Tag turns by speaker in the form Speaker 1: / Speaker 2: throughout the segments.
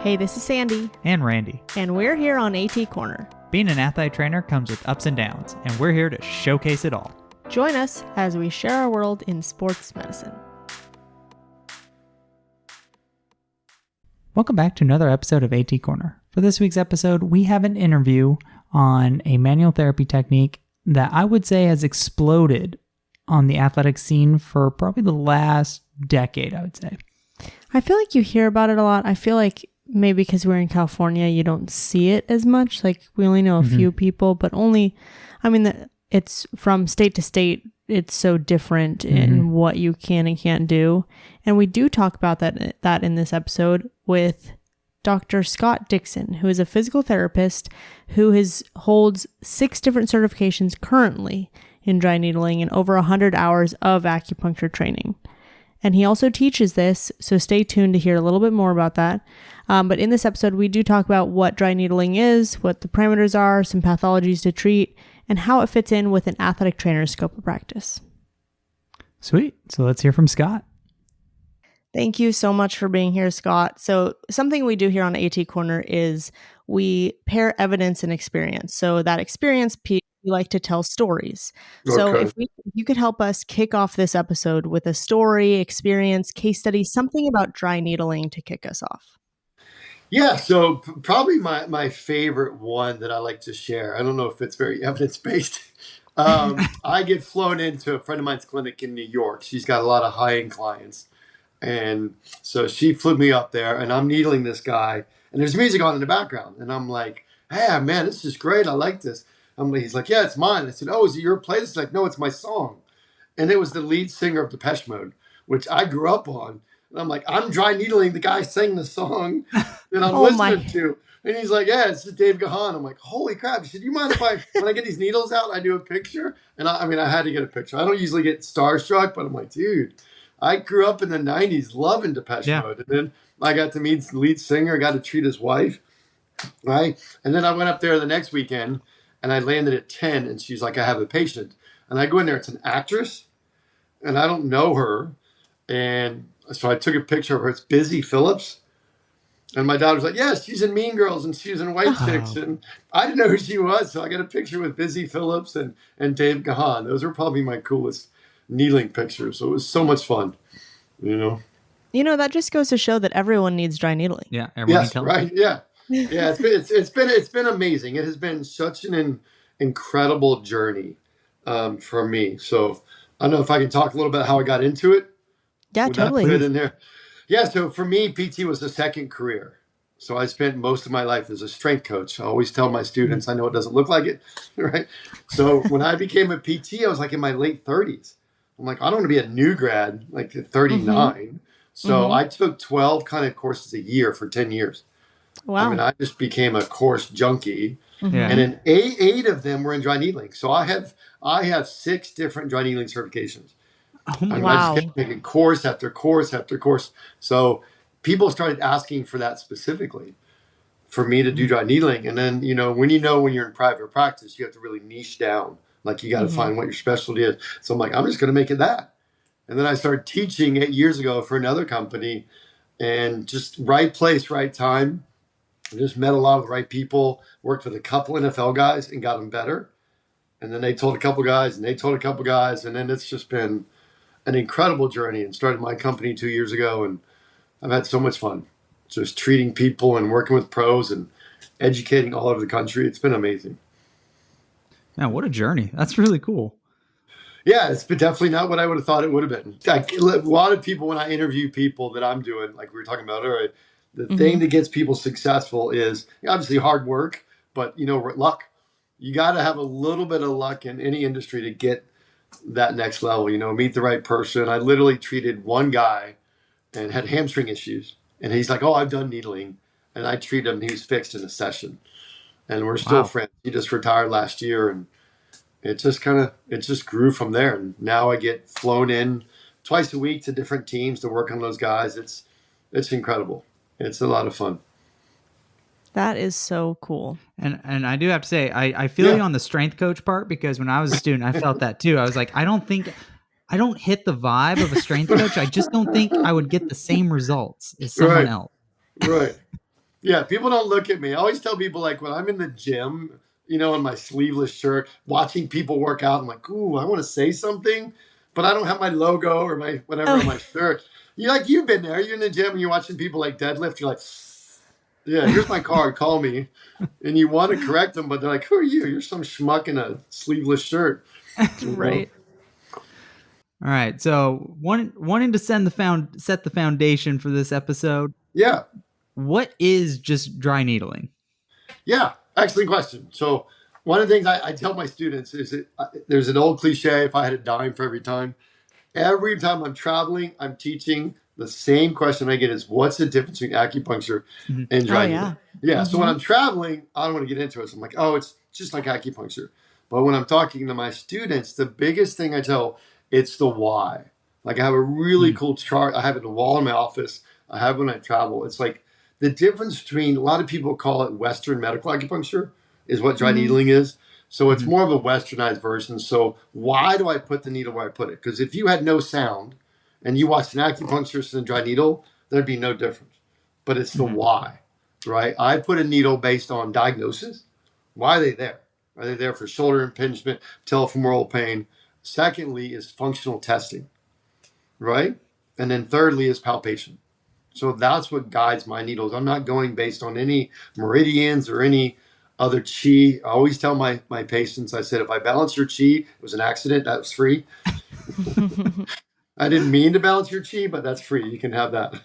Speaker 1: Hey, this is Sandy.
Speaker 2: And Randy.
Speaker 1: And we're here on AT Corner.
Speaker 2: Being an athlete trainer comes with ups and downs, and we're here to showcase it all.
Speaker 1: Join us as we share our world in sports medicine.
Speaker 2: Welcome back to another episode of AT Corner. For this week's episode, we have an interview on a manual therapy technique that I would say has exploded on the athletic scene for probably the last decade, I would say.
Speaker 1: I feel like you hear about it a lot. I feel like maybe because we're in California, you don't see it as much. Like we only know a few people, but it's from state to state. It's so different in what you can and can't do. And we do talk about that in this episode with Dr. Scott Dixon, who is a physical therapist who holds 6 different certifications currently in dry needling and over 100 hours of acupuncture training. And he also teaches this, so stay tuned to hear a little bit more about that. But in this episode, we do talk about what dry needling is, what the parameters are, some pathologies to treat, and how it fits in with an athletic trainer's scope of practice.
Speaker 2: Sweet. So let's hear from Scott.
Speaker 1: Thank you so much for being here, Scott. So something we do here on AT Corner is we pair evidence and experience. So that experience piece, we like to tell stories. Okay. So if you could help us kick off this episode with a story, experience, case study, something about dry needling to kick us off.
Speaker 3: Yeah, so probably my favorite one that I like to share. I don't know if it's very evidence-based. I get flown into a friend of mine's clinic in New York. She's got a lot of high-end clients. And so she flew me up there, and I'm needling this guy. And there's music on in the background. And I'm like, hey, man, this is great. I like this. He's like, yeah, it's mine. I said, oh, is it your playlist? He's like, no, it's my song. And it was the lead singer of Depeche Mode, which I grew up on. And I'm like, I'm dry needling the guy sang the song that I'm listening to. And he's like, yeah, it's Dave Gahan. I'm like, holy crap. He said, you mind if when I get these needles out, I do a picture? And I had to get a picture. I don't usually get starstruck, but I'm like, dude, I grew up in the 90s loving Depeche Mode. And then I got to meet the lead singer, got to treat his wife, right? And then I went up there the next weekend, and I landed at 10, and she's like, I have a patient. And I go in there, it's an actress, and I don't know her. And so I took a picture of her. It's Busy Phillips. And my daughter's like, yes, she's in Mean Girls, and she's in White Chicks. And I didn't know who she was, so I got a picture with Busy Phillips and Dave Gahan. Those were probably my coolest needling pictures. So it was so much fun, you know.
Speaker 1: You know, that just goes to show that everyone needs dry needling.
Speaker 2: Yeah, everyone needs help.
Speaker 3: Right, yeah. Yeah, it's been amazing. It has been such an incredible journey for me. So I don't know if I can talk a little bit how I got into it.
Speaker 1: Yeah, totally.
Speaker 3: Put it in there. Yeah, so for me, PT was a second career. So I spent most of my life as a strength coach. I always tell my students, I know it doesn't look like it, right? So when I became a PT, I was like in my late 30s. I'm like, I don't want to be a new grad, like at 39. So I took 12 kind of courses a year for 10 years.
Speaker 1: Wow.
Speaker 3: I just became a course junkie. And then eight of them were in dry needling. So I have 6 different dry needling certifications.
Speaker 2: Oh my
Speaker 1: wow.
Speaker 3: I just kept taking course after course after course. So people started asking for that specifically for me to do dry needling. And then, when you're in private practice, you have to really niche down. Like you got to find what your specialty is. So I'm like, I'm just going to make it that. And then I started teaching 8 years ago for another company, and just right place, right time. I just met a lot of the right people, worked with a couple NFL guys and got them better. And then they told a couple guys and they told a couple guys. And then it's just been an incredible journey, and started my company 2 years ago. And I've had so much fun just treating people and working with pros and educating all over the country. It's been amazing.
Speaker 2: Man, what a journey. That's really cool.
Speaker 3: Yeah, it's definitely not what I would have thought it would have been. A lot of people, when I interview people that I'm doing, like we were talking about earlier, the thing that gets people successful is obviously hard work, but luck. You got to have a little bit of luck in any industry to get that next level. Meet the right person. I literally treated one guy and had hamstring issues, and he's like, "Oh, I've done needling," and I treated him. He was fixed in a session, and we're still friends. He just retired last year, and it just grew from there. And now I get flown in twice a week to different teams to work on those guys. It's incredible. It's a lot of fun.
Speaker 1: That is so cool.
Speaker 2: And I do have to say, I feel you on the strength coach part, because when I was a student, I felt that too. I was like, I don't hit the vibe of a strength coach. I just don't think I would get the same results as someone else.
Speaker 3: Right. Yeah, people don't look at me. I always tell people, like, when I'm in the gym, in my sleeveless shirt, watching people work out, I'm like, ooh, I want to say something, but I don't have my logo or my whatever on my shirt. You've been there. You're in the gym and you're watching people like deadlift. You're like, yeah, here's my card. Call me. And you want to correct them, but they're like, who are you? You're some schmuck in a sleeveless shirt.
Speaker 1: Right.
Speaker 2: All right. So wanting to set the foundation for this episode.
Speaker 3: Yeah.
Speaker 2: What is just dry needling?
Speaker 3: Yeah. Excellent question. So one of the things I tell my students is that there's an old cliche, if I had a dime for every time I'm traveling, I'm teaching, the same question I get is, what's the difference between acupuncture and dry needling? Yeah. So when I'm traveling, I don't want to get into it. So I'm like, oh, it's just like acupuncture. But when I'm talking to my students, the biggest thing I tell, it's the why. Like, I have a really cool chart. I have it on the wall in my office. I have it when I travel. It's like the difference between, a lot of people call it Western medical acupuncture is what dry needling is. So it's more of a westernized version. So why do I put the needle where I put it? Because if you had no sound and you watched an acupuncturist and a dry needle, there'd be no difference. But it's the why, right? I put a needle based on diagnosis. Why are they there? Are they there for shoulder impingement, patellofemoral pain? Secondly is functional testing, right? And then thirdly is palpation. So that's what guides my needles. I'm not going based on any meridians or any other chi. I always tell my patients, I said, if I balance your chi, it was an accident, that was free. I didn't mean to balance your chi, but that's free. You can have that.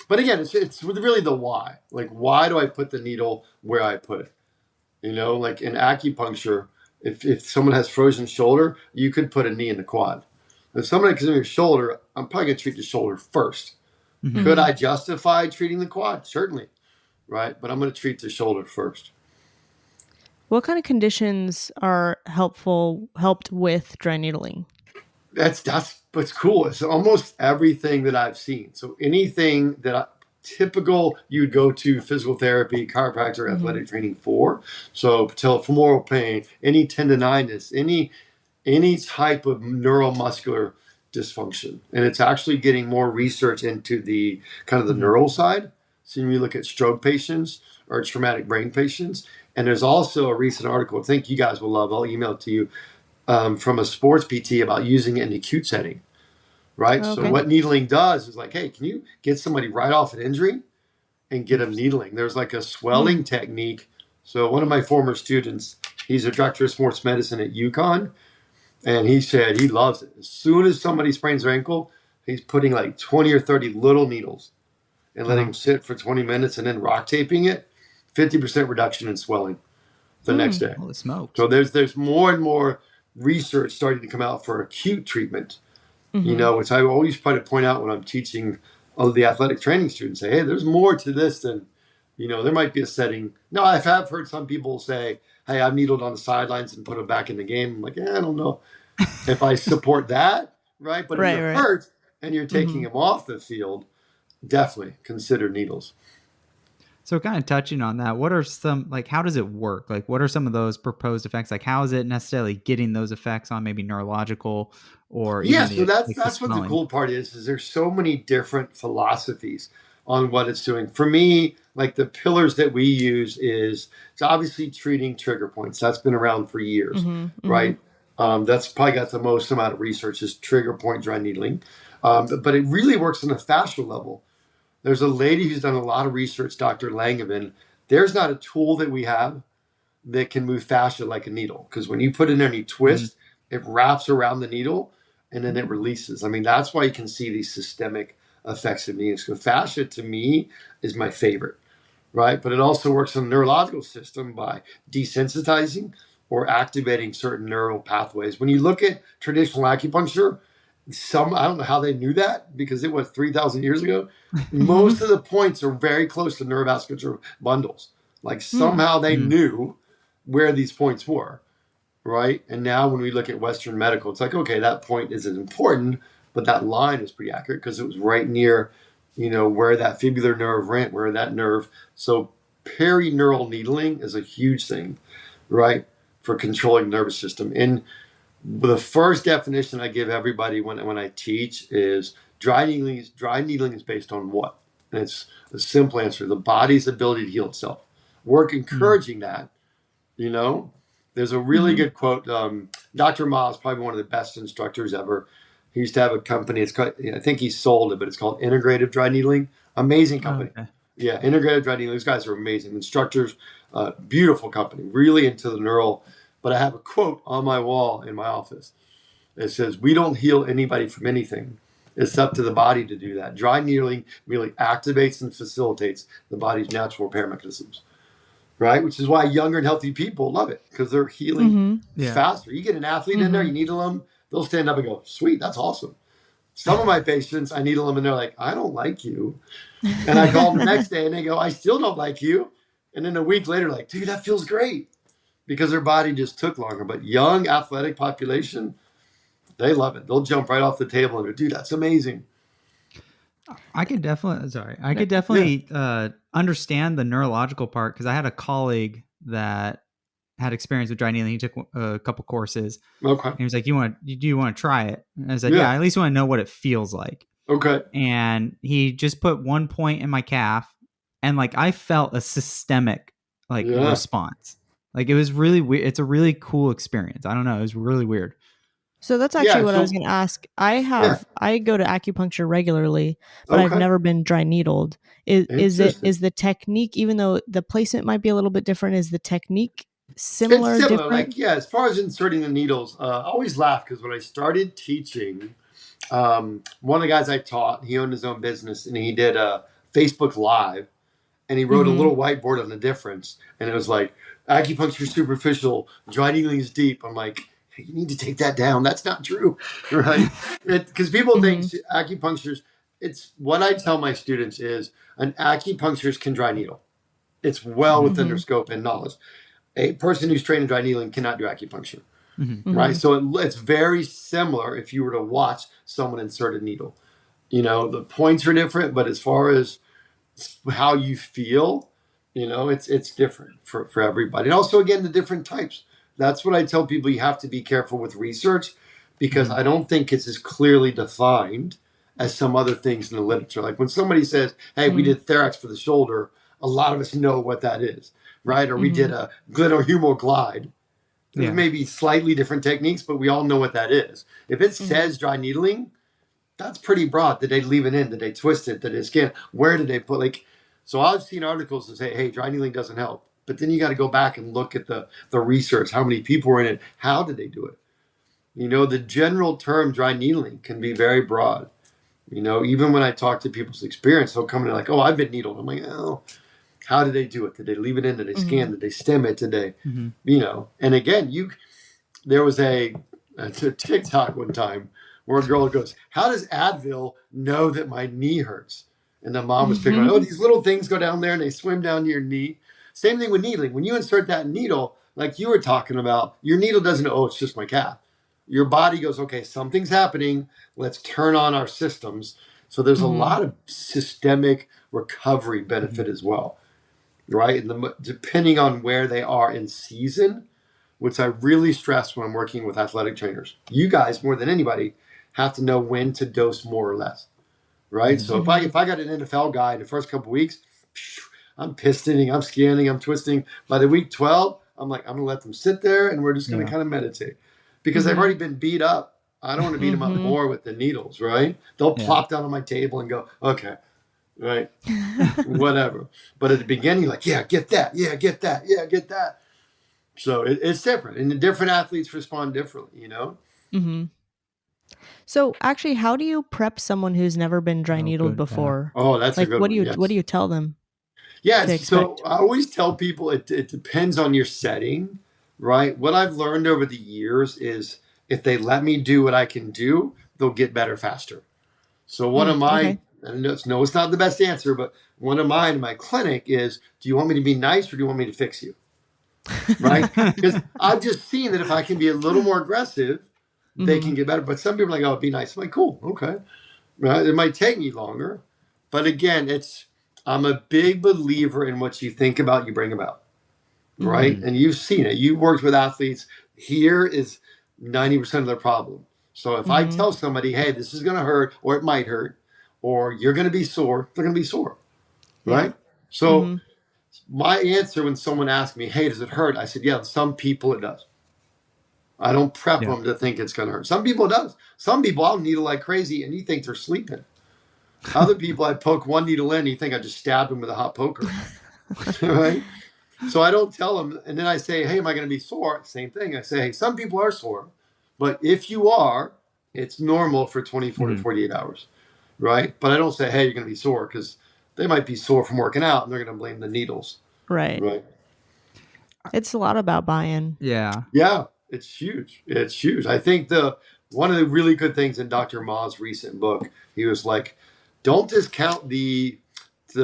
Speaker 3: But again, it's really the why. Like, why do I put the needle where I put it? Like in acupuncture, if someone has frozen shoulder, you could put a knee in the quad. If someone has your shoulder, I'm probably going to treat the shoulder first. Could I justify treating the quad? Certainly, right? But I'm going to treat the shoulder first.
Speaker 1: What kind of conditions are helped with dry needling?
Speaker 3: That's what's cool. It's almost everything that I've seen. So anything typical you'd go to physical therapy, chiropractor, athletic training for. So patellofemoral pain, any tendonitis, any type of neuromuscular dysfunction. And it's actually getting more research into the kind of the neural side. So when you look at stroke patients or traumatic brain patients, and there's also a recent article, I think you guys will love, I'll email it to you, from a sports PT about using it in the acute setting, right?
Speaker 1: Okay.
Speaker 3: So what needling does is like, hey, can you get somebody right off an injury and get them needling? There's like a swelling technique. So one of my former students, he's a director of sports medicine at UConn, and he said he loves it. As soon as somebody sprains their ankle, he's putting like 20 or 30 little needles and letting them sit for 20 minutes and then rock taping it. 50% reduction in swelling the next day.
Speaker 2: Holy smokes.
Speaker 3: So there's more and more research starting to come out for acute treatment, which I always try to point out when I'm teaching the athletic training students. Say, hey, there's more to this than, there might be a setting. No, I have heard some people say, hey, I've needled on the sidelines and put them back in the game. I'm like, I don't know if I support that, right? But if you're hurt and you're taking them off the field, definitely consider needles.
Speaker 2: So kind of touching on that, what are some, like, how does it work? Like, what are some of those proposed effects? Like, how is it necessarily getting those effects on maybe neurological or even
Speaker 3: so that's what the cool part is there's so many different philosophies on what it's doing. For me, like the pillars that we use is, it's obviously treating trigger points. That's been around for years, right? That's probably got the most amount of research is trigger point dry needling. But it really works on a fascial level. There's a lady who's done a lot of research, Dr. Langevin. There's not a tool that we have that can move fascia like a needle. Because when you put it in there and you twist, it wraps around the needle and then it releases. I mean, that's why you can see these systemic effects of needles. So fascia, to me, is my favorite, right? But it also works on the neurological system by desensitizing or activating certain neural pathways. When you look at traditional acupuncture, I don't know how they knew that because it was 3,000 years ago. Most of the points are very close to neurovascular bundles. Like somehow they knew where these points were, right? And now when we look at Western medical, it's like, okay, that point isn't important, but that line is pretty accurate because it was right near, where that fibular nerve went, where that nerve. So perineural needling is a huge thing, right, for controlling the nervous system. And the first definition I give everybody when I teach is dry needling is based on what? And it's a simple answer: the body's ability to heal itself. We're encouraging that. You know, there's a really good quote. Dr. Ma is probably one of the best instructors ever. He used to have a company. It's called, I think he sold it, but it's called Integrative Dry Needling. Amazing company.
Speaker 2: Oh, okay.
Speaker 3: Yeah, Integrative Dry Needling. Those guys are amazing instructors. Beautiful company. Really into the neural. But I have a quote on my wall in my office. It says, "We don't heal anybody from anything. It's up to the body to do that. Dry needling really activates and facilitates the body's natural repair mechanisms." Right? Which is why younger and healthy people love it, because they're healing faster. You get an athlete in there, you needle them, they'll stand up and go, "Sweet, that's awesome." Some of my patients, I needle them and they're like, "I don't like you." And I call them the next day and they go, "I still don't like you." And then a week later, like, "Dude, that feels great." Because their body just took longer. But young athletic population, they love it. They'll jump right off the table and go, "Dude, that's amazing."
Speaker 2: I could definitely understand the neurological part, because I had a colleague that had experience with dry needling. He took a couple courses.
Speaker 3: Okay.
Speaker 2: And he was like, do you want to try it? And I said, yeah, I at least want to know what it feels like.
Speaker 3: Okay.
Speaker 2: And he just put one point in my calf, and like I felt a systemic response. Like it was really weird. It's a really cool experience. I don't know. It was really weird.
Speaker 1: So that's actually what I was going to ask. I go to acupuncture regularly, but I've never been dry needled. Is the technique, even though the placement might be a little bit different, is the technique similar?
Speaker 3: It's similar.
Speaker 1: Different?
Speaker 3: Like, as far as inserting the needles, I always laugh because when I started teaching, one of the guys I taught, he owned his own business and he did a Facebook Live, and he wrote a little whiteboard on the difference, and it was like, acupuncture is superficial, dry needling is deep. I'm like, you need to take that down. That's not true, right? Because people think acupuncturists, it's what I tell my students is an acupuncturist can dry needle. It's well within their scope and knowledge. A person who's trained in dry needling cannot do acupuncture, right? So it's very similar if you were to watch someone insert a needle. You know, the points are different, but as far as how you feel, you know, it's different for everybody. And also, again, the different types. That's what I tell people. You have to be careful with research, because I don't think it's as clearly defined as some other things in the literature. Like when somebody says, "Hey, we did Therax for the shoulder," a lot of us know what that is, right? Or we did a glenohumeral glide. There's maybe slightly different techniques, but we all know what that is. If it says dry needling, that's pretty broad. Did they leave it in? Did they twist it? Did they scan? Where did they put, like, so I've seen articles that say, "Hey, dry needling doesn't help." But then you got to go back and look at the research. How many people were in it? How did they do it? You know, the general term dry needling can be very broad. You know, even when I talk to people's experience, they'll come in like, "Oh, I've been needled." I'm like, "Oh, how did they do it? Did they leave it in? Did they scan? Did they stem it? Did they, you know?" And again, there was a TikTok one time where a girl goes, "How does Advil know that my knee hurts?" And the mom was picking "Oh, these little things go down there and they swim down to your knee." Same thing with needling. When you insert that needle, like you were talking about, your needle doesn't know, "Oh, it's just my calf." Your body goes, "Okay, something's happening. Let's turn on our systems." So there's a lot of systemic recovery benefit as well, right? And depending on where they are in season, which I really stress when I'm working with athletic trainers, you guys more than anybody have to know when to dose more or less, right? So if I got an NFL guy the first couple of weeks, I'm pistoning, I'm scanning, I'm twisting. By the week 12, I'm like, I'm going to let them sit there and we're just going to kind of meditate, because they've already been beat up. I don't want to beat them up more with the needles, right? They'll plop down on my table and go, "Okay, right, whatever." But at the beginning, like, "Yeah, get that. Yeah, get that. Yeah, get that." So it's different, and the different athletes respond differently, you know?
Speaker 1: So actually, how do you prep someone who's never been dry needled before?
Speaker 3: Oh, that's a good
Speaker 1: what
Speaker 3: one.
Speaker 1: What do you tell them?
Speaker 3: Yes. So I always tell people it depends on your setting, right? What I've learned over the years is if they let me do what I can do, they'll get better faster. So one of my, and it's not the best answer, but one of mine in my clinic is, "Do you want me to be nice or do you want me to fix you?" Right? Because I've just seen that if I can be a little more aggressive, they can get better. But some people are like, "Oh, be nice." I'm like, "Cool, okay." Right? It might take me longer. But again, I'm a big believer in what you think about, you bring about. Right? And you've seen it. You've worked with athletes. Here is 90% of their problem. So if I tell somebody, "Hey, this is going to hurt, or it might hurt, or you're going to be sore," they're going to be sore. right?
Speaker 1: Yeah.
Speaker 3: So my answer when someone asked me, hey, does it hurt? I said, yeah, some people it does. I don't prep them to think it's going to hurt. Some people it does. Some people I'll needle like crazy and you think they're sleeping. Other people I poke one needle in and you think I just stabbed them with a hot poker. Right? So I don't tell them. And then I say, hey, am I going to be sore? Same thing. I say, hey, some people are sore. But if you are, it's normal for 24 to 48 hours. Right? But I don't say, hey, you're going to be sore because they might be sore from working out and they're going to blame the needles.
Speaker 1: Right. It's a lot about buy-in.
Speaker 2: Yeah.
Speaker 3: Yeah, it's huge. It's huge. I think one of the really good things in Dr. Ma's recent book, he was like, don't discount the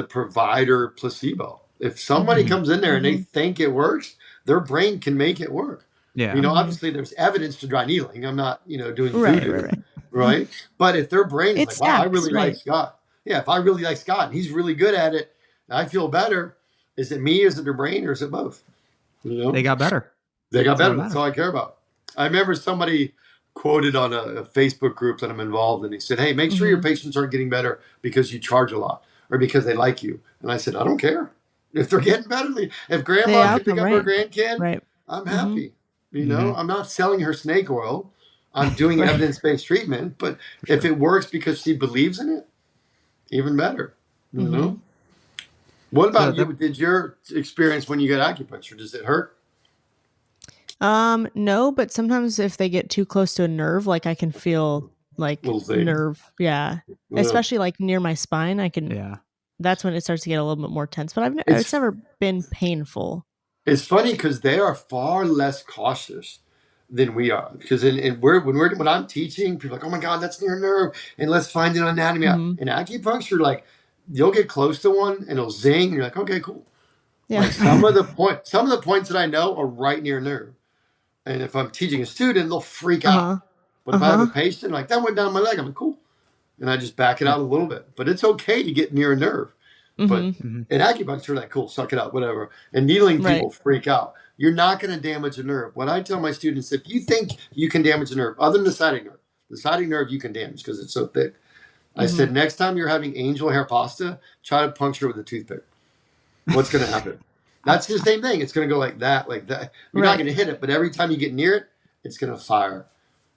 Speaker 3: provider placebo. If somebody comes in there and they think it works, their brain can make it work.
Speaker 2: Yeah.
Speaker 3: Obviously there's evidence to dry needling. I'm not, doing voodoo, right? But if their brain is like, wow, I really like Scott. Yeah, if I really like Scott and he's really good at it, I feel better. Is it me? Is it their brain? Or is it both?
Speaker 2: They got better.
Speaker 3: That's all I care about. I remember somebody quoted on a Facebook group that I'm involved in. He said, hey, make sure your patients aren't getting better because you charge a lot or because they like you. And I said, I don't care. If they're getting better, if grandma can pick up her grandkid, I'm happy. I'm not selling her snake oil. I'm doing evidence-based treatment. But if it works because she believes in it, even better. You know? What about you? Did your experience when you get acupuncture, does it hurt?
Speaker 1: No, but sometimes if they get too close to a nerve, like I can feel like nerve. Yeah. Especially like near my spine. I can, that's when it starts to get a little bit more tense, but it's never been painful.
Speaker 3: It's funny because they are far less cautious than we are. Because when I'm teaching, people are like, oh my God, that's near a nerve. And let's find an anatomy out. In acupuncture, like you'll get close to one and it'll zing. And you're like, okay, cool. Yeah. Like some of the points that I know are right near a nerve. And if I'm teaching a student, they'll freak out. But if I have a patient, like that went down my leg, I'm like, cool. And I just back it out a little bit. But it's okay to get near a nerve. But in acupuncture, like, cool, suck it out, whatever. And needling, people freak out. You're not going to damage a nerve. What I tell my students, if you think you can damage a nerve, other than the siding nerve you can damage because it's so thick. I said, next time you're having angel hair pasta, try to puncture it with a toothpick. What's going to happen? That's the same thing. It's going to go like that, like that. You're not going to hit it, but every time you get near it, it's going to fire.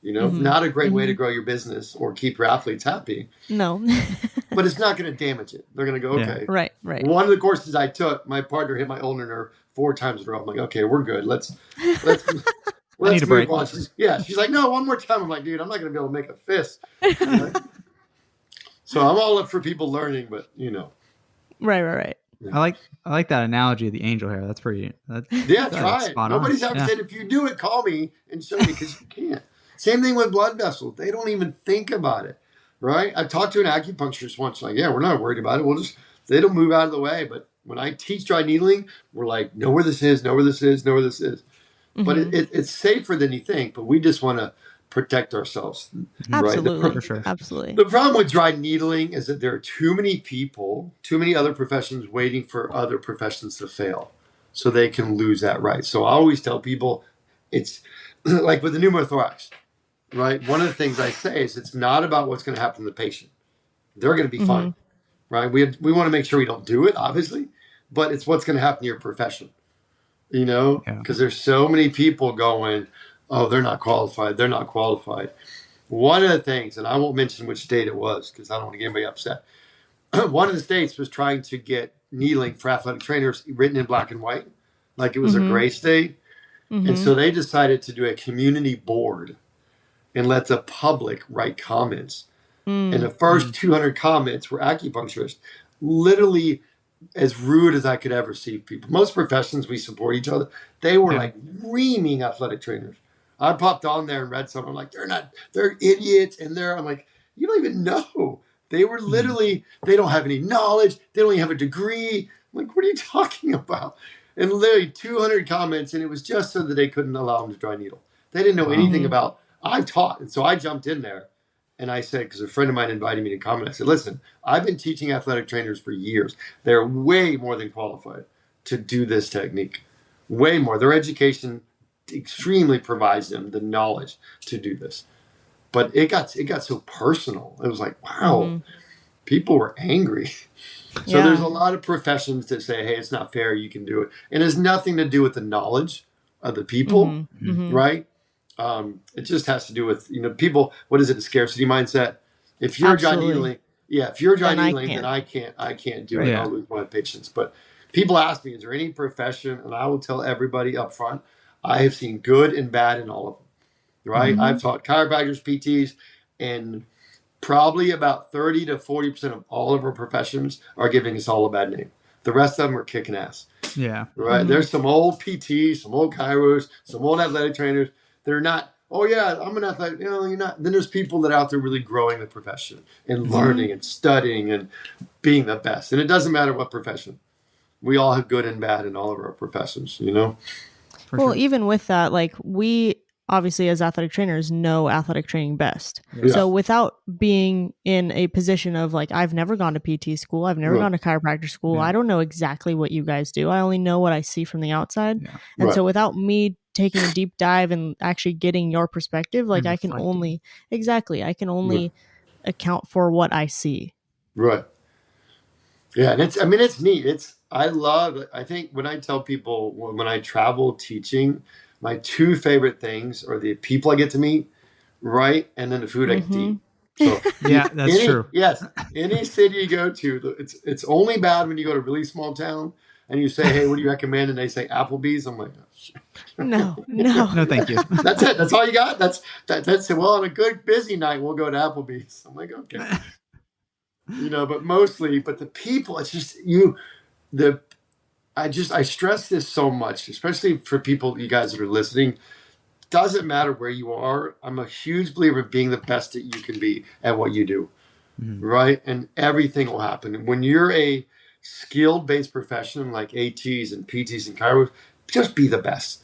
Speaker 3: Not a great way to grow your business or keep your athletes happy.
Speaker 1: No.
Speaker 3: But it's not going to damage it. They're going to go, okay.
Speaker 1: Right.
Speaker 3: One of the courses I took, my partner hit my ulnar nerve 4 times in a row. I'm like, okay, we're good. Let's
Speaker 2: need a break.
Speaker 3: On. She's like, no, one more time. I'm like, dude, I'm not going to be able to make a fist. So I'm all up for people learning, but
Speaker 1: Right.
Speaker 2: Yeah. I like that analogy of the angel hair. That's pretty.
Speaker 3: Try it. Nobody's ever said if you do it, call me and show me because you can't. Same thing with blood vessels. They don't even think about it, right? I talked to an acupuncturist once. Like, yeah, we're not worried about it. They don't move out of the way. But when I teach dry needling, we're like, know where this is, know where this is, know where this is. But it's safer than you think. But we just want to protect ourselves.
Speaker 1: Absolutely.
Speaker 3: Right?
Speaker 2: For sure.
Speaker 1: Absolutely.
Speaker 3: The problem with dry needling is that there are too many people, too many other professions waiting for other professions to fail so they can lose that right. So I always tell people it's like with the pneumothorax, right? One of the things I say is it's not about what's going to happen to the patient. They're going to be fine, right? We want to make sure we don't do it, obviously, but it's what's going to happen to your profession, because there's so many people going, oh, they're not qualified. They're not qualified. One of the things, and I won't mention which state it was because I don't want to get anybody upset. One of the states was trying to get needling for athletic trainers written in black and white, like it was a gray state. And so they decided to do a community board and let the public write comments. And the first 200 comments were acupuncturists, literally as rude as I could ever see people. Most professions, we support each other. They were like reaming athletic trainers. I popped on there and read something. I'm like, they're idiots. And I'm like, you don't even know. They were literally, they don't have any knowledge. They don't even have a degree. I'm like, what are you talking about? And literally 200 comments. And it was just so that they couldn't allow them to dry needle. They didn't know anything about, I've taught. And so I jumped in there and I said, because a friend of mine invited me to comment, I said, listen, I've been teaching athletic trainers for years. They're way more than qualified to do this technique. Way more. Their education extremely provides them the knowledge to do this. But it got so personal. It was like, wow. people were angry. So there's a lot of professions that say, hey, it's not fair, you can do it. And it has nothing to do with the knowledge of the people, right? It just has to do with, people, what is it, the scarcity mindset? If you're dry needling, if you're dry needling, then I can't do it. I'll lose my patience. But people ask me, is there any profession? And I will tell everybody up front, I have seen good and bad in all of them, right? I've taught chiropractors, PTs, and probably about 30 to 40% of all of our professions are giving us all a bad name. The rest of them are kicking ass.
Speaker 2: Yeah.
Speaker 3: Right. There's some old PTs, some old chiros, some old athletic trainers. They're not, oh yeah, I'm an athletic. You're not. Then there's people that are out there really growing the profession and learning and studying and being the best. And it doesn't matter what profession. We all have good and bad in all of our professions,
Speaker 2: For sure.
Speaker 1: Even with that, like we obviously as athletic trainers know athletic training best.
Speaker 3: Yeah.
Speaker 1: So without being in a position of like, I've never gone to PT school, I've never gone to chiropractor school, I don't know exactly what you guys do. I only know what I see from the outside.
Speaker 2: Yeah.
Speaker 1: And so without me taking a deep dive and actually getting your perspective, like I can only account for what I see.
Speaker 3: Right. Yeah. And it's neat. I think when I tell people, when I travel teaching, my two favorite things are the people I get to meet, right? And then the food I get to eat. So
Speaker 2: that's true.
Speaker 3: Yes. Any city you go to, it's only bad when you go to a really small town and you say, hey, what do you recommend? And they say Applebee's. I'm like, oh, shit.
Speaker 1: No,
Speaker 2: thank you.
Speaker 3: That's it. That's all you got. That's it. Well, on a good busy night, we'll go to Applebee's. I'm like, okay. But the people, it's just I stress this so much, especially for people, you guys that are listening. Doesn't matter where you are. I'm a huge believer in being the best that you can be at what you do, right? And everything will happen. And when you're a skilled-based profession like ATs and PTs and chiros, just be the best,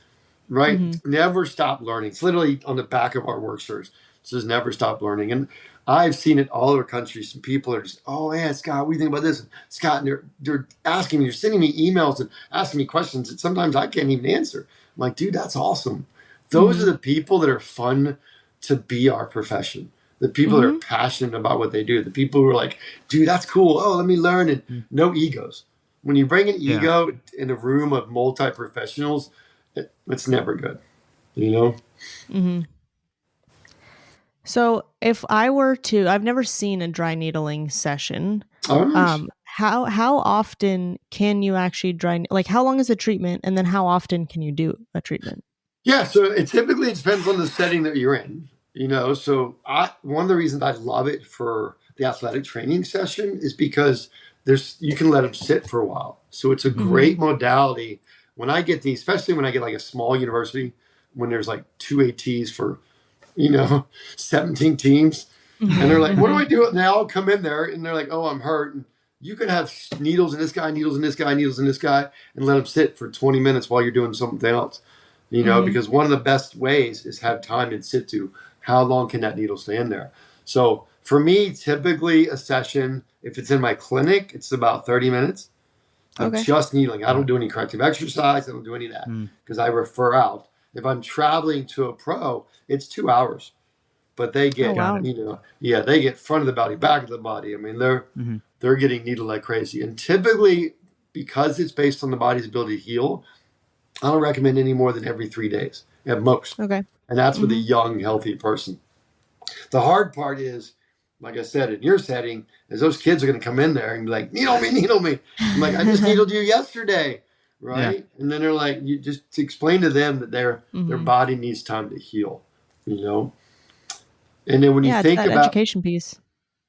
Speaker 3: right? Never stop learning. It's literally on the back of our work shirts. It says never stop learning. And I've seen it all over the country. Some people are just, oh, yeah, Scott, what do you think about this? And Scott, and they're asking me, they're sending me emails and asking me questions that sometimes I can't even answer. I'm like, dude, that's awesome. Those are the people that are fun to be our profession. The people that are passionate about what they do. The people who are like, dude, that's cool. Oh, let me learn. And no egos. When you bring an ego in a room of multi-professionals, it's never good,
Speaker 1: So if I were to, I've never seen a dry needling session.
Speaker 3: Oh, nice.
Speaker 1: How often can you actually like how long is the treatment, and then how often can you do a treatment?
Speaker 3: Yeah, so it typically depends on the setting that you're in, So one of the reasons I love it for the athletic training session is because you can let them sit for a while. So it's a great modality. When I get these, especially when I get like a small university, when there's like 2 ATs for 17 teams, and they're like, what do I do? And they all come in there and they're like, oh, I'm hurt. And you could have needles in this guy, needles in this guy, needles in this guy, and let them sit for 20 minutes while you're doing something else, because one of the best ways is have time in situ. How long can that needle stay in there? So for me, typically a session, if it's in my clinic, it's about 30 minutes of just needling. I don't do any corrective exercise. I don't do any of that because I refer out. If I'm traveling to a pro, it's 2 hours, but they get, they get front of the body, back of the body. I mean, they're getting needled like crazy. And typically, because it's based on the body's ability to heal, I don't recommend any more than every 3 days at most.
Speaker 1: Okay.
Speaker 3: And that's with a young, healthy person. The hard part is, like I said, in your setting, is those kids are going to come in there and be like, needle me. I'm like, I just needled you yesterday. Right. Yeah. And then they're like, you just explain to them that their body needs time to heal, And then when you think about
Speaker 1: education piece,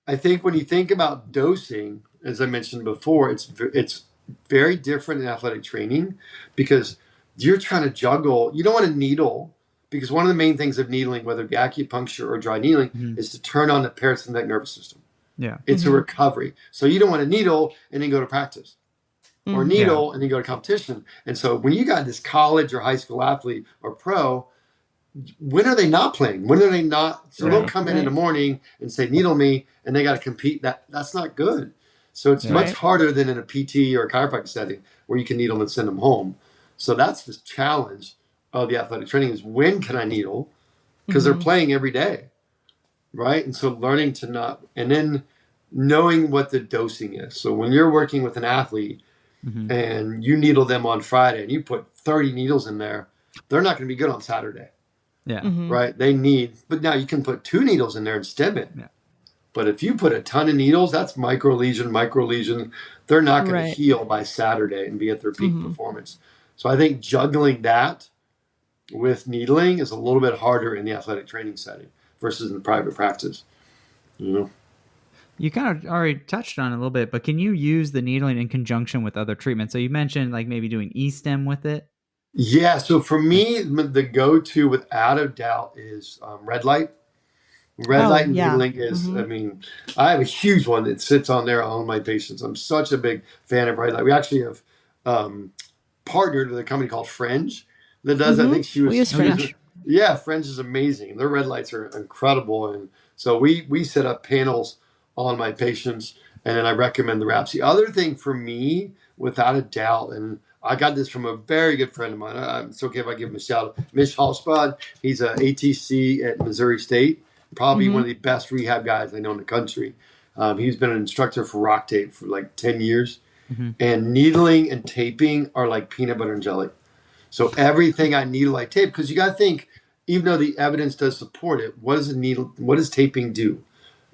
Speaker 3: I think when you think about dosing, as I mentioned before, it's very different in athletic training because you're trying to juggle. You don't want to needle because one of the main things of needling, whether it be acupuncture or dry needling, is to turn on the parasympathetic nervous system.
Speaker 2: Yeah.
Speaker 3: It's a recovery. So you don't want to needle and then go to practice. Or needle and then go to competition. And so when you got this college or high school athlete or pro, when are they not playing? When are they not? So they'll come in the morning and say, needle me, and they got to compete. That's not good. So it's much harder than in a PT or a chiropractic setting where you can needle and send them home. So that's the challenge of the athletic training is when can I needle? Because they're playing every day, right? And so learning to not, and then knowing what the dosing is. So when you're working with an athlete and you needle them on Friday and you put 30 needles in there, they're not going to be good on Saturday.
Speaker 2: Yeah.
Speaker 3: Right. But now you can put 2 needles in there and stem it.
Speaker 2: Yeah.
Speaker 3: But if you put a ton of needles, that's micro lesion. They're not going to heal by Saturday and be at their peak performance. So I think juggling that with needling is a little bit harder in the athletic training setting versus in the private practice.
Speaker 2: You kind of already touched on it a little bit, but can you use the needling in conjunction with other treatments? So you mentioned like maybe doing e-stem with it.
Speaker 3: Yeah. So for me, the go-to without a doubt is red light. Red light needling is, I mean, I have a huge one that sits on there on my patients. I'm such a big fan of red light. We actually have partnered with a company called Fringe that does, I think
Speaker 1: we use Fringe.
Speaker 3: Yeah, Fringe is amazing. Their red lights are incredible. And so we set up panels on my patients, and then I recommend the wraps. The other thing for me, without a doubt, and I got this from a very good friend of mine. It's okay if I give him a shout out. Mish Halspad. He's a ATC at Missouri State. Probably one of the best rehab guys I know in the country. He's been an instructor for rock tape for like 10 years. And needling and taping are like peanut butter and jelly. So everything I needle, I tape. Because you got to think, even though the evidence does support it, what does taping do?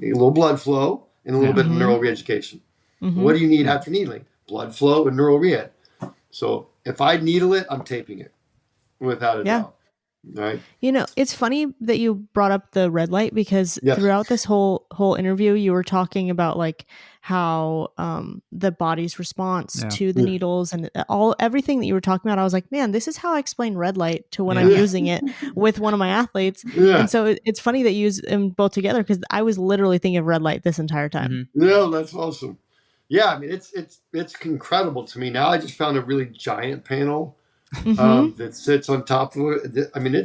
Speaker 3: A little blood flow and a little bit of neural re-education. What do you need after needling? Blood flow and neural re-ed. So if I needle it, I'm taping it without a doubt. Right.
Speaker 1: You know, it's funny that you brought up the red light because throughout this whole interview, you were talking about like how the body's response to the needles and everything that you were talking about. I was like, man, this is how I explain red light to when I'm using it with one of my athletes. And so it's funny that you use them both together because I was literally thinking of red light this entire time.
Speaker 3: No, that's awesome. Yeah, I mean, it's incredible to me. Now I just found a really giant panel that sits on top of it. I mean,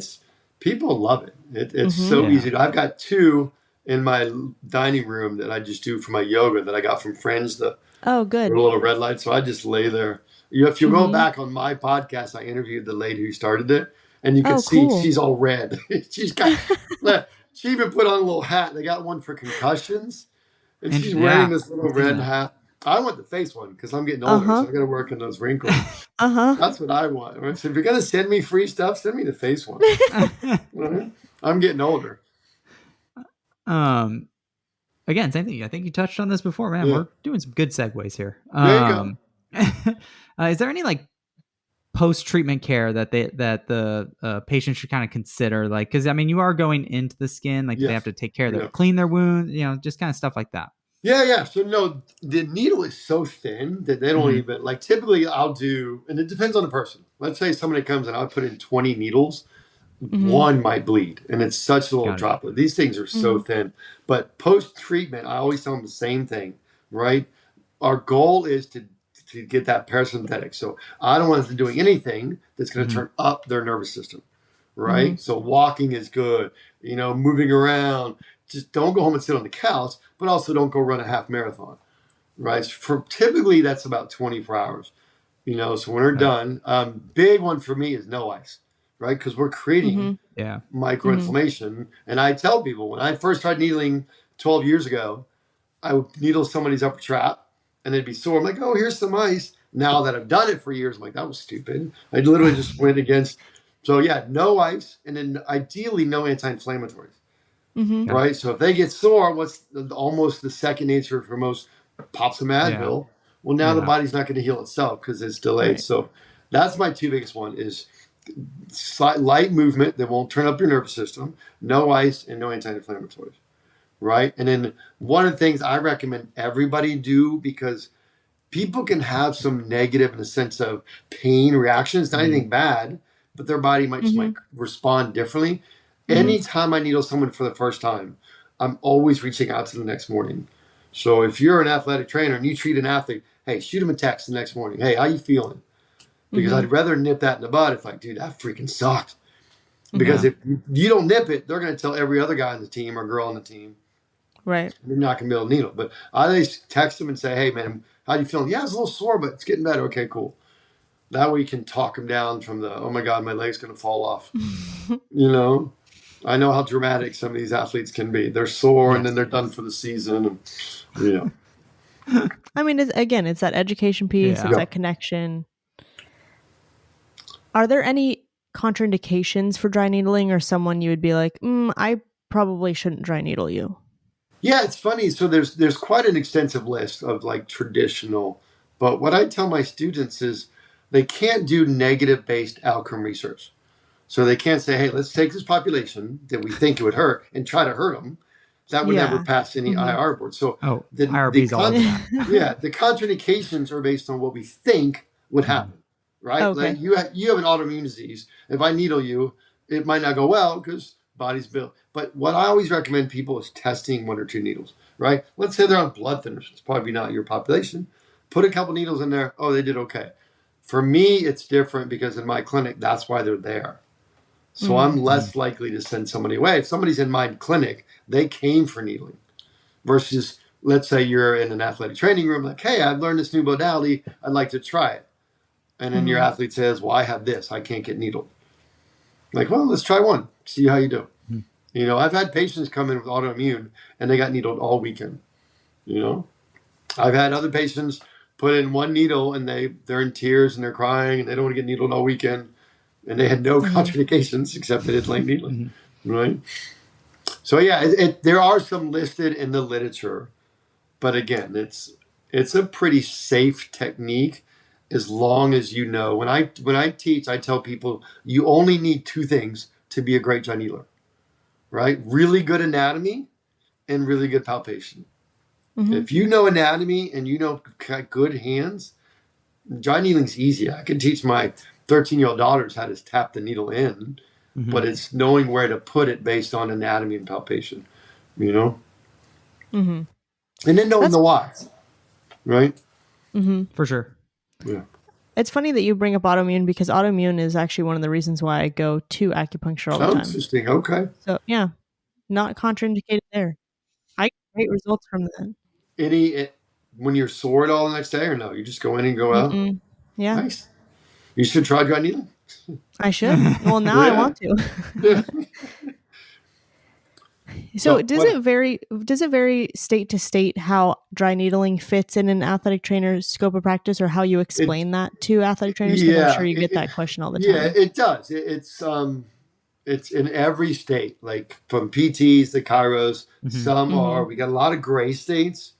Speaker 3: people love it. It's so easy. I've got 2 in my dining room that I just do for my yoga that I got from friends. The little red light. So I just lay there. If you go back on my podcast, I interviewed the lady who started it, and you can see she's all red. She even put on a little hat. They got one for concussions, and she's wearing this little red hat. I want the face one because I'm getting older, so I got to work on those wrinkles. That's what I want. Right? So if you're going to send me free stuff, send me the face one. I'm getting older.
Speaker 2: Again, same thing. I think you touched on this before, man. We're doing some good segues here.
Speaker 3: There you
Speaker 2: go. Is there any like post-treatment care that the patient should kind of consider? Like, because I mean, you are going into the skin, like they have to take care of their clean their wound, just kind of stuff like that.
Speaker 3: Yeah. So no, the needle is so thin that they don't even like. Typically, I'll do, and it depends on the person. Let's say somebody comes and I'll put in 20 needles. One might bleed, and it's such a little droplet. These things are so thin. But post-treatment, I always tell them the same thing, right? Our goal is to get that parasympathetic. So I don't want them doing anything that's going to turn up their nervous system, right? So walking is good, moving around. Just don't go home and sit on the couch, but also don't go run a half marathon, right? Typically, that's about 24 hours, so when we're done, big one for me is no ice, right? Because we're creating microinflammation. And I tell people, when I first started needling 12 years ago, I would needle somebody's upper trap and they'd be sore. I'm like, oh, here's some ice. Now that I've done it for years, I'm like, that was stupid. I literally just went against. So no ice, and then ideally no anti-inflammatories. Right. So if they get sore, what's almost the second nature for most, pop some Advil. Well, now the body's not going to heal itself because it's delayed. Right. So that's my 2 biggest one is light movement that won't turn up your nervous system, no ice, and no anti-inflammatories. Right. And then one of the things I recommend everybody do, because people can have some negative in the sense of pain reactions, not anything bad, but their body might just might respond differently. Anytime I needle someone for the first time, I'm always reaching out to them the next morning. So if you're an athletic trainer and you treat an athlete, hey, shoot them a text the next morning. Hey, how you feeling? Because I'd rather nip that in the bud if like, dude, that freaking sucked. Because if you don't nip it, they're going to tell every other guy on the team or girl on the team.
Speaker 1: Right.
Speaker 3: You're not going to be able to needle. But I always text them and say, hey, man, how you feeling? Yeah, it's a little sore, but it's getting better. Okay, cool. That way you can talk them down from the, oh my God, my leg's going to fall off. I know how dramatic some of these athletes can be. They're sore and then they're done for the season. And, you know.
Speaker 1: I mean, it's that education piece. It's that connection. Are there any contraindications for dry needling, or someone you would be like, I probably shouldn't dry needle you?
Speaker 3: Yeah, it's funny. So there's quite an extensive list of like traditional, but what I tell my students is they can't do negative-based outcome research. So they can't say, hey, let's take this population that we think it would hurt and try to hurt them. That would never pass any IR board. So
Speaker 2: the
Speaker 3: contraindications are based on what we think would happen, right?
Speaker 1: Okay.
Speaker 3: Like you have an autoimmune disease. If I needle you, it might not go well because body's built. But what I always recommend people is testing 1 or 2 needles, right? Let's say they're on blood thinners. It's probably not your population. Put a couple needles in there. Oh, they did okay. For me, it's different because in my clinic, that's why they're there. So I'm less likely to send somebody away. If somebody's in my clinic, they came for needling. Versus, let's say you're in an athletic training room, like, hey, I've learned this new modality. I'd like to try it. And then your athlete says, well, I have this. I can't get needled. Like, well, let's try one. See how you do. You know, I've had patients come in with autoimmune and they got needled all weekend. You know, I've had other patients put in 1 needle and they're in tears and they're crying and they don't want to get needled all weekend. And they had no contraindications except they did late needling, right? So yeah, there are some listed in the literature, but again, it's a pretty safe technique as long as you know. When I teach, I tell people you only need 2 things to be a great dry needler, right? Really good anatomy and really good palpation. If you know anatomy and you know good hands, dry needling's easy. I can teach my 13-year-old daughters how to tap the needle in, but it's knowing where to put it based on anatomy and palpation, you know? And then knowing the why, right?
Speaker 2: For sure.
Speaker 3: Yeah.
Speaker 1: It's funny that you bring up autoimmune because autoimmune is actually one of the reasons why I go to acupuncture all the time.
Speaker 3: Interesting. Okay.
Speaker 1: So yeah, not contraindicated there. I get great results from that.
Speaker 3: When you're sore at all the next day or no? You just go in and go out?
Speaker 1: Yeah.
Speaker 3: Nice. You should try dry needling.
Speaker 1: I should. Well, now I want to. So does it vary state to state how dry needling fits in an athletic trainer's scope of practice, or how you explain that to athletic trainers? Because I'm sure you get that question all the time.
Speaker 3: Yeah, it does. It's in every state, like from PTs to chiros. Some are. We got a lot of gray states,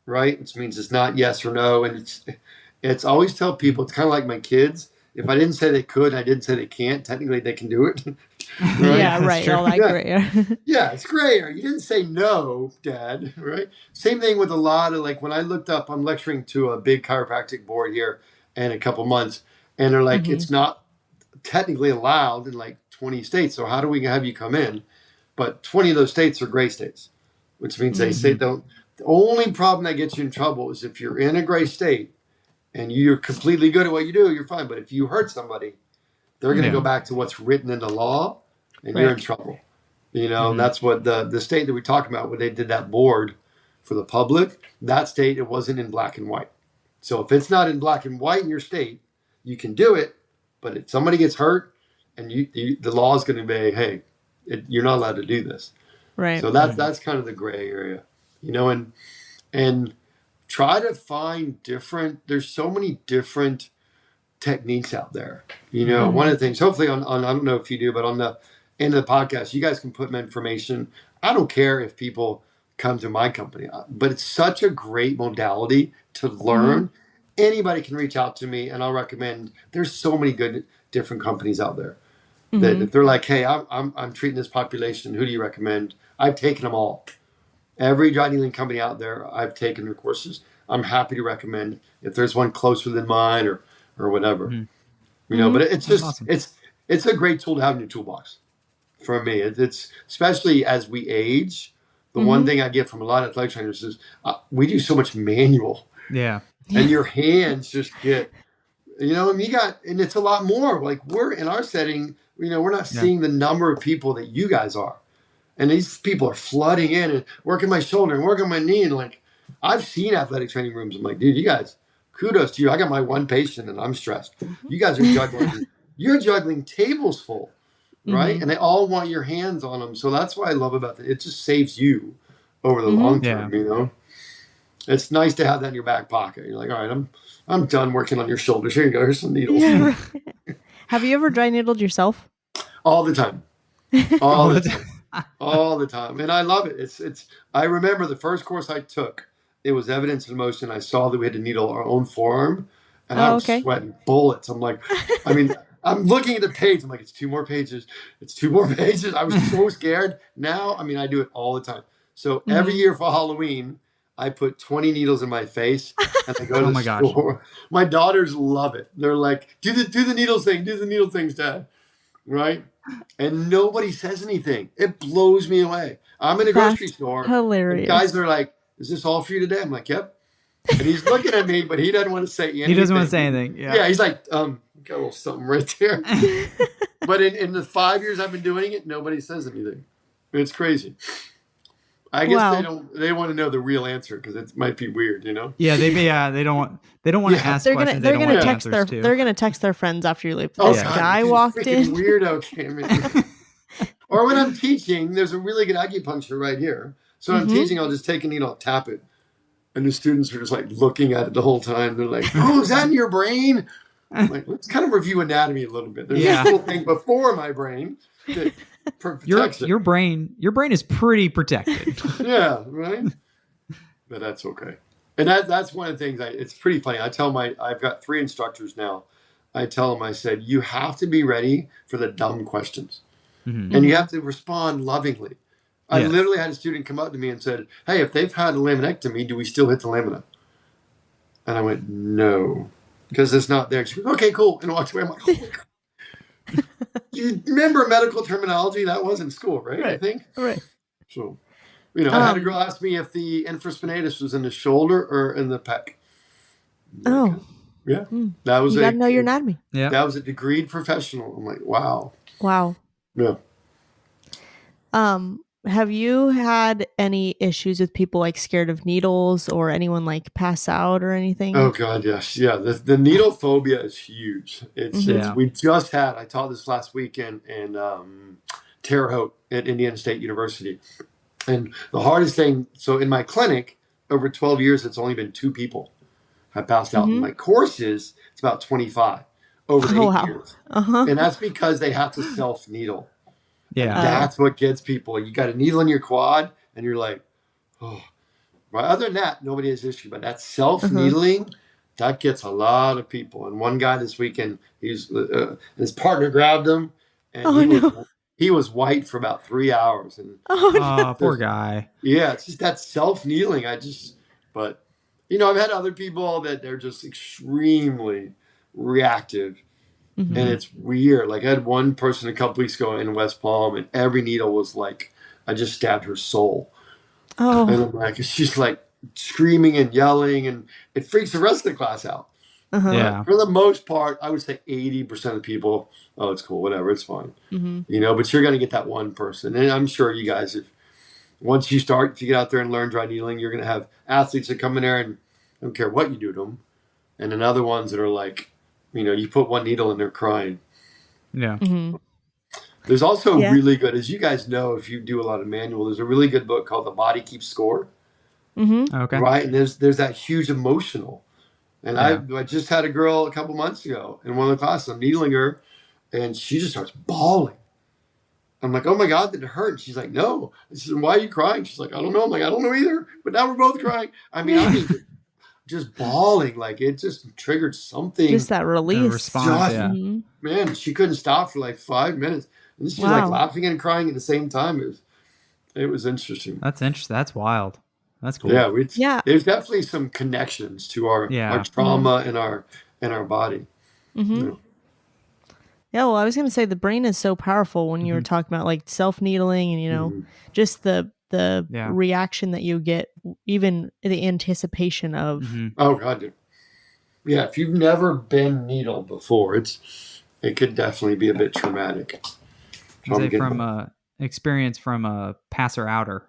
Speaker 3: right? Which means it's not yes or no, and it's always tell people it's kind of like my kids. If I didn't say they could, I didn't say they can't. Technically, they can do it.
Speaker 1: Right? Yeah, right. All that gray area.
Speaker 3: Yeah, it's gray area. You didn't say no, Dad. Right? Same thing with a lot of like when I looked up. I'm lecturing to a big chiropractic board here in a couple months, and they're like, it's not technically allowed in like 20 states. So how do we have you come in? But 20 of those states are gray states, which means they say don't. The only problem that gets you in trouble is if you're in a gray state and you're completely good at what you do, you're fine. But if you hurt somebody, they're going to go back to what's written in the law, and you're in trouble. You know, and that's what the state that we talk about, when they did that board for the public, that state, it wasn't in black and white. So if it's not in black and white in your state, you can do it. But if somebody gets hurt, and the law is going to be, hey, you're not allowed to do this.
Speaker 1: Right.
Speaker 3: So that's kind of the gray area, you know, and try to find there's so many different techniques out there. You know, one of the things, hopefully on I don't know if you do, but on the end of the podcast, you guys can put my information. I don't care if people come to my company, but it's such a great modality to learn. Anybody can reach out to me, and I'll recommend. There's so many good different companies out there that if they're like, hey, I'm treating this population, who do you recommend? I've taken them all. Every dry needling company out there, I've taken their courses. I'm happy to recommend if there's one closer than mine or whatever, you know. But it's just awesome. It's a great tool to have in your toolbox. For me, it's especially as we age. The one thing I get from a lot of athletic trainers is we do so much manual.
Speaker 2: Yeah.
Speaker 3: And your hands just get, you know, and it's a lot more. Like we're in our setting, you know, we're not seeing the number of people that you guys are. And these people are flooding in and working my shoulder and working my knee. And like, I've seen athletic training rooms. I'm like, dude, you guys, kudos to you. I got my one patient and I'm stressed. You guys are juggling. You're juggling tables full. right?
Speaker 1: Mhm.
Speaker 3: And they all want your hands on them. So that's what I love about it. It just saves you over the long term, you know? It's nice to have that in your back pocket. You're like, all right, I'm done working on your shoulders. Here you go. Here's some needles.
Speaker 1: Yeah. Have you ever dry needled yourself?
Speaker 3: All the time. All the time. All the time. And I love it. It's I remember the first course I took, it was evidence in motion. I saw that we had to needle our own forearm, and I was sweating bullets. I'm like, I mean, I'm looking at the page. I'm like, it's 2 more pages. It's 2 more pages. I was so scared. Now, I mean, I do it all the time. So every year for Halloween, I put 20 needles in my face, and I go to the store. Gosh. My daughters love it. They're like, do the needles thing. Do the needle things, Dad. Right? And nobody says anything. It blows me away. I'm in a grocery store.
Speaker 1: Hilarious.
Speaker 3: And guys are like, is this all for you today? I'm like, yep. And he's looking at me, but he doesn't want to say anything.
Speaker 2: He doesn't want to say anything. Yeah,
Speaker 3: he's like, got a little something right there. But in the 5 years I've been doing it, nobody says anything. It's crazy. I guess they want to know the real answer because it might be weird, you know?
Speaker 2: Yeah, they don't want to ask questions.
Speaker 1: They're gonna text their friends after you leave. This guy walked in.
Speaker 3: Weirdo came in. Or when I'm teaching, there's a really good acupuncture right here. So I'm teaching, I'll just take a needle, tap it. And the students are just like looking at it the whole time. They're like, oh, is that in your brain? I'm like, let's kind of review anatomy a little bit. There's this little thing before my brain that protects it.
Speaker 2: Your brain is pretty protected.
Speaker 3: Yeah, right? But that's okay. And that's one of the things, it's pretty funny. I've got 3 instructors now. I tell them, I said, you have to be ready for the dumb questions. And you have to respond lovingly. I literally had a student come up to me and said, hey, if they've had a laminectomy, do we still hit the lamina? And I went, no, because it's not there. She went, okay, cool. And walked away. I'm like, oh my God. You remember medical terminology? That was in school, right? I think.
Speaker 1: Right.
Speaker 3: So, I had a girl ask me if the infraspinatus was in the shoulder or in the pec.
Speaker 1: Oh.
Speaker 3: Yeah. That was
Speaker 1: you got to know your anatomy.
Speaker 3: Yeah. That was a degreed professional. I'm like, wow.
Speaker 1: Wow.
Speaker 3: Yeah.
Speaker 1: Have you had any issues with people like scared of needles or anyone like pass out or anything?
Speaker 3: Oh God, yes. Yeah. The needle-phobia is huge. We just had, I taught this last weekend in Terre Haute at Indiana State University. And the hardest thing, so in my clinic, over 12 years, it's only been 2 people have passed out. In my courses, it's about 25 over the 8 years. And that's because they have to self-needle.
Speaker 2: Yeah.
Speaker 3: That's what gets people. You got a needle in your quad, and you're like, oh. But other than that, nobody has issue. But that self-needling, that gets a lot of people. And one guy this weekend, his partner grabbed him, and he was white for about 3 hours. And
Speaker 2: poor guy.
Speaker 3: Yeah, it's just that self-needling. But I've had other people that they're just extremely reactive. And it's weird. Like I had one person a couple weeks ago in West Palm, and every needle was like, I just stabbed her soul. Oh. And I'm like, she's like screaming and yelling, and it freaks the rest of the class out. Yeah. For the most part, I would say 80% of the people, oh, it's cool, whatever, it's fine. But you're going to get that one person. And I'm sure you guys, if you get out there and learn dry needling, you're going to have athletes that come in there and I don't care what you do to them. And then other ones that are like, you put one needle and they're crying. Yeah. There's also really good, as you guys know, if you do a lot of manual, there's a really good book called The Body Keeps Score. Okay. Right. And there's that huge emotional. And I just had a girl a couple months ago in one of the classes. I'm needling her and she just starts bawling. I'm like, oh my God, did it hurt? And she's like, no. I said, why are you crying? She's like, I don't know. I'm like, I don't know either. But now we're both crying. I mean, just bawling, like it just triggered something.
Speaker 1: Just that release.
Speaker 2: Response,
Speaker 3: Man, she couldn't stop for like 5 minutes. And she's like laughing and crying at the same time. It was interesting.
Speaker 2: That's interesting. That's wild. That's cool.
Speaker 3: Yeah, there's definitely some connections to our trauma and our body.
Speaker 1: Yeah, well, I was going to say the brain is so powerful when you were talking about like self-needling and, just the reaction that you get, even the anticipation of.
Speaker 3: Oh, God. Yeah, if you've never been needled before, it could definitely be a bit traumatic.
Speaker 2: From experience from a passer outer.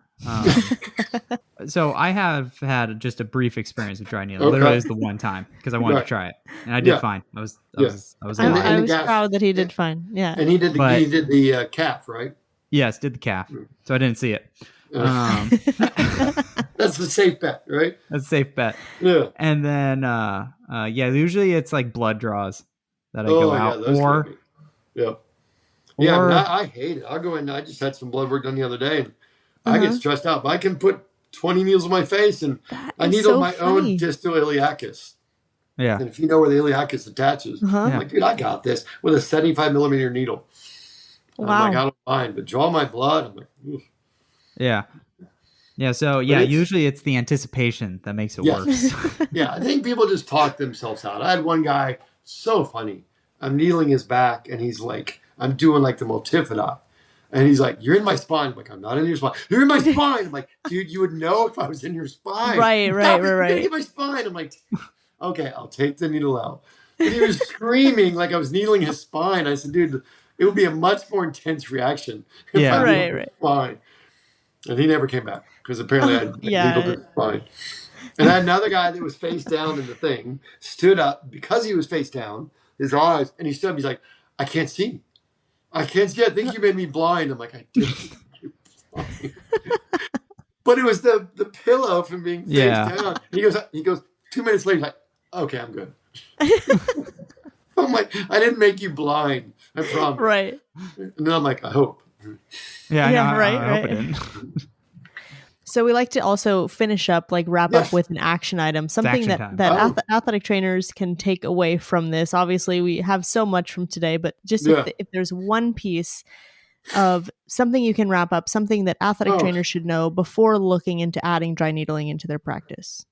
Speaker 2: So I have had just a brief experience with dry needling.
Speaker 3: Okay.
Speaker 2: Literally, is the one time because I wanted to try it, and I did fine. I was
Speaker 3: And
Speaker 2: alive.
Speaker 1: I was
Speaker 3: gas-
Speaker 1: proud that he did fine. Yeah.
Speaker 3: And he did the calf, right?
Speaker 2: Yes, did the calf. So I didn't see it.
Speaker 3: That's the safe bet, right?
Speaker 2: That's a safe bet.
Speaker 3: Yeah.
Speaker 2: And then, usually it's like blood draws that I go out, or
Speaker 3: I hate it. I'll go in. I just had some blood work done the other day, and I get stressed out. But I can put 20 needles in my face, and I needle my own distal iliacus.
Speaker 2: Yeah.
Speaker 3: And if you know where the iliacus attaches, I'm like, dude, I got this with a 75 millimeter needle.
Speaker 1: Wow.
Speaker 3: I'm like, I don't mind, but draw my blood. I'm like, oof.
Speaker 2: Yeah. Yeah. So usually it's the anticipation that makes it worse.
Speaker 3: Yeah. I think people just talk themselves out. I had one guy, so funny. I'm needling his back, and he's like, I'm doing like the multifida. And he's like, you're in my spine. I'm like, I'm not in your spine. You're in my spine. I'm like, dude, you would know if I was in your spine.
Speaker 1: Right.
Speaker 3: You're in my spine. I'm like, okay, I'll take the needle out. And he was screaming like I was needling his spine. I said, dude, it would be a much more intense reaction if I needled his spine. And he never came back because apparently I needled his spine. And I had another guy that was face down in the thing, stood up because he was face down, his eyes, and he stood up. He's like, I can't see. I can't see. I think you made me blind. I'm like, I didn't make you blind. But it was the pillow from being face down. He goes, 2 minutes later, he's like, okay, I'm good. I'm like, I didn't make you blind. I promise.
Speaker 1: Right.
Speaker 3: And then I'm like, I hope.
Speaker 2: Yeah, I hope it
Speaker 1: right.
Speaker 2: didn't.
Speaker 1: So we like to also finish up, like wrap up with an action item, something that athletic trainers can take away from this. Obviously, we have so much from today, but just if there's one piece of something you can wrap up, something that athletic trainers should know before looking into adding dry needling into their practice.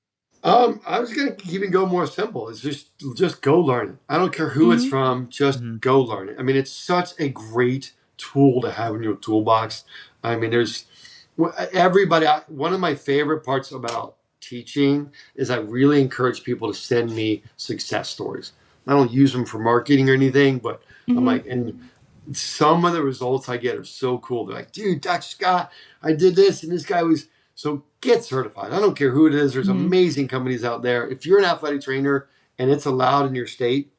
Speaker 3: I was going to even go more simple. It's just go learn it. I don't care who it's from. Just go learn it. I mean, it's such a great tool to have in your toolbox. I mean, there's everybody. One of my favorite parts about teaching is I really encourage people to send me success stories. I don't use them for marketing or anything, but I'm like, and some of the results I get are so cool. They're like, dude, Dr. Scott, I did this, and this guy was. So get certified. I don't care who it is. There's amazing companies out there. If you're an athletic trainer and it's allowed in your state,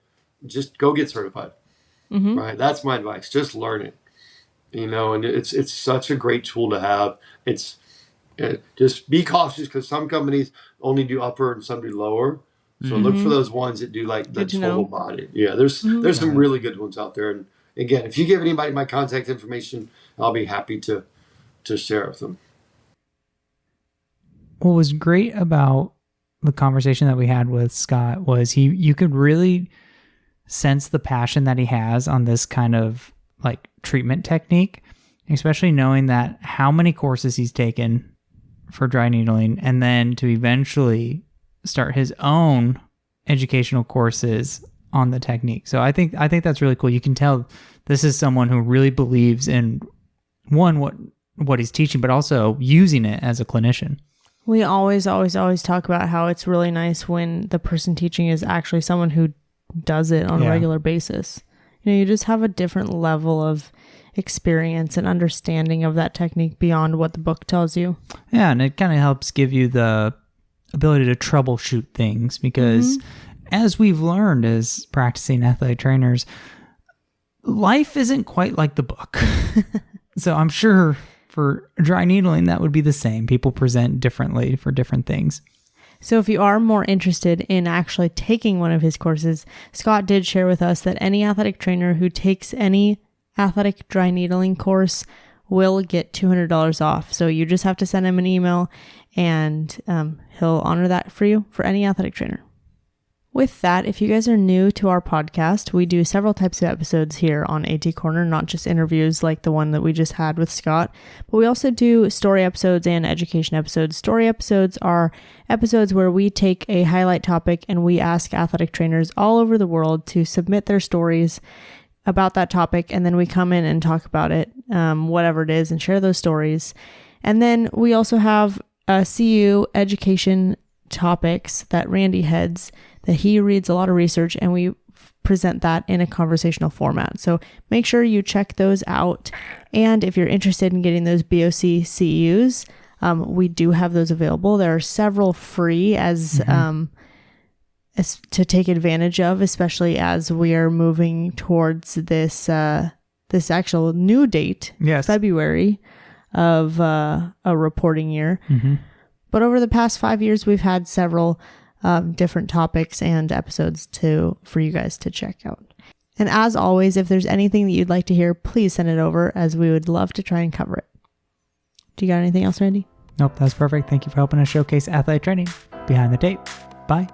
Speaker 3: just go get certified. Right? That's my advice. Just learn it. And it's such a great tool to have. It's just be cautious because some companies only do upper and some do lower. So look for those ones that do like the total body. Yeah, there's some really good ones out there. And again, if you give anybody my contact information, I'll be happy to share with them.
Speaker 2: What was great about the conversation that we had with Scott was you could really sense the passion that he has on this kind of like treatment technique, especially knowing that how many courses he's taken for dry needling and then to eventually start his own educational courses on the technique. So I think that's really cool. You can tell this is someone who really believes in what he's teaching, but also using it as a clinician.
Speaker 1: We always talk about how it's really nice when the person teaching is actually someone who does it on a regular basis. You just have a different level of experience and understanding of that technique beyond what the book tells you.
Speaker 2: Yeah, and it kind of helps give you the ability to troubleshoot things because as we've learned as practicing athletic trainers, life isn't quite like the book. So I'm sure for dry needling, that would be the same. People present differently for different things.
Speaker 1: So if you are more interested in actually taking one of his courses, Scott did share with us that any athletic trainer who takes any athletic dry needling course will get $200 off. So you just have to send him an email and he'll honor that for you for any athletic trainer. With that, if you guys are new to our podcast, we do several types of episodes here on AT Corner, not just interviews like the one that we just had with Scott, but we also do story episodes and education episodes. Story episodes are episodes where we take a highlight topic and we ask athletic trainers all over the world to submit their stories about that topic, and then we come in and talk about it, whatever it is, and share those stories. And then we also have CU education topics that Randy heads, that he reads a lot of research, and we present that in a conversational format. So make sure you check those out. And if you're interested in getting those BOC CEUs, We do have those available. There are several free as to take advantage of, especially as we are moving towards this actual new date, February of a reporting year. But over the past 5 years, we've had several different topics and episodes for you guys to check out. And as always, if there's anything that you'd like to hear, please send it over, as we would love to try and cover it. Do you got anything else, Randy?
Speaker 2: Nope, that's perfect. Thank you for helping us showcase athletic training behind the tape. Bye.